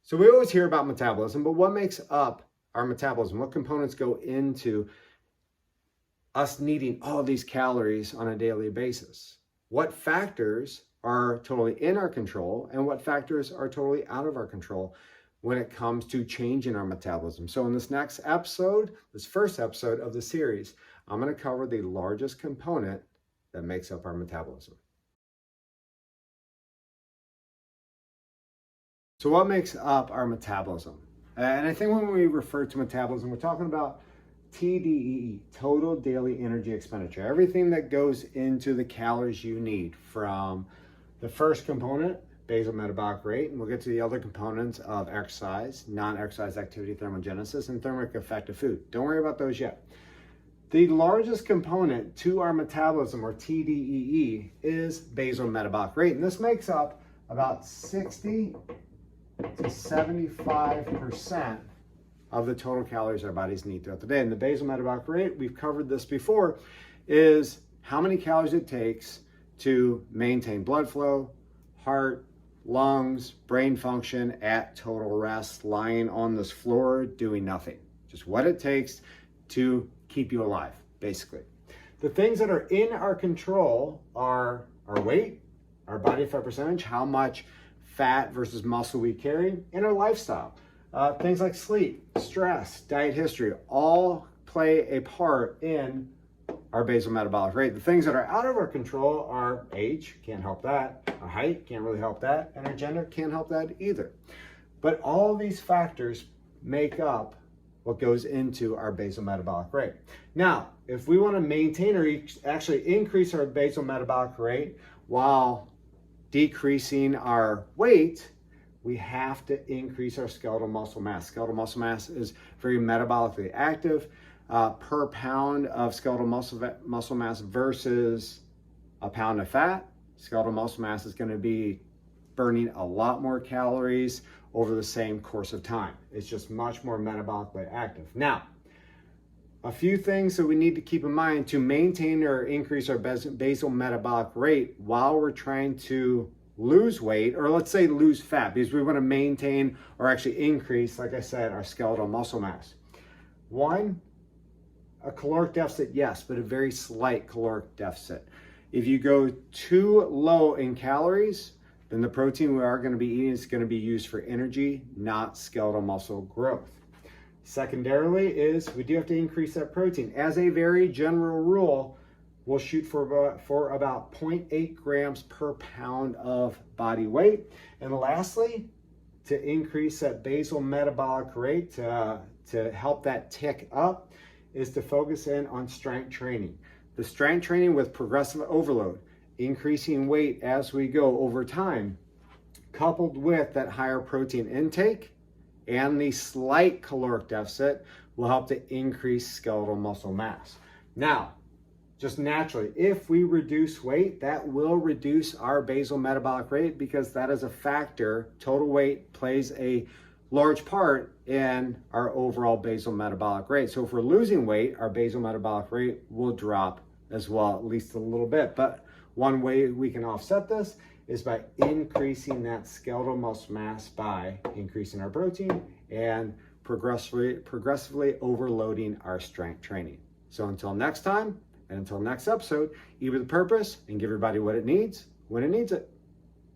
So we always hear about metabolism, but what makes up our metabolism? What components go into us needing all these calories on a daily basis? What factors are totally in our control and what factors are totally out of our control when it comes to changing our metabolism? So in this next episode, this first episode of the series, I'm going to cover the largest component that makes up our metabolism. So what makes up our metabolism? And I think when we refer to metabolism, we're talking about TDEE, total daily energy expenditure. Everything that goes into the calories you need, from the first component, basal metabolic rate, and we'll get to the other components of exercise, non-exercise activity, thermogenesis, and thermic effect of food. Don't worry about those yet. The largest component to our metabolism, or TDEE, is basal metabolic rate, and this makes up about 60 to 75% of the total calories our bodies need throughout the day. And the basal metabolic rate, we've covered this before, is how many calories it takes to maintain blood flow, heart, lungs, brain function at total rest, lying on this floor doing nothing. Just what it takes to keep you alive, basically. The things that are in our control are our weight, our body fat percentage, how much fat versus muscle we carry, and our lifestyle. Things like sleep, stress, diet history, all play a part in our basal metabolic rate. The things that are out of our control are age, can't help that, our height, can't really help that, and our gender, can't help that either. But all these factors make up what goes into our basal metabolic rate. Now, if we want to maintain or actually increase our basal metabolic rate while decreasing our weight, we have to increase our skeletal muscle mass. Skeletal muscle mass is very metabolically active. Per pound of skeletal muscle mass versus a pound of fat, skeletal muscle mass is going to be burning a lot more calories over the same course of time. It's just much more metabolically active. Now, a few things that we need to keep in mind to maintain or increase our basal metabolic rate while we're trying to lose weight, or let's say lose fat, because we want to maintain or actually increase, like I said, our skeletal muscle mass. One, a caloric deficit, yes, but a very slight caloric deficit. If you go too low in calories, then the protein we are going to be eating is going to be used for energy, not skeletal muscle growth. Secondarily is we do have to increase that protein. As a very general rule, we'll shoot for about 0.8 grams per pound of body weight. And lastly, to increase that basal metabolic rate, to help that tick up, is to focus in on strength training. The strength training with progressive overload, increasing weight as we go over time, coupled with that higher protein intake and the slight caloric deficit, will help to increase skeletal muscle mass. Now, just naturally, if we reduce weight, that will reduce our basal metabolic rate, because that is a factor. Total weight plays a large part in our overall basal metabolic rate. So if we're losing weight, our basal metabolic rate will drop as well, at least a little bit. But one way we can offset this is by increasing that skeletal muscle mass by increasing our protein and progressively overloading our strength training. So until next time, and until next episode, eat with purpose and give your body what it needs when it needs it.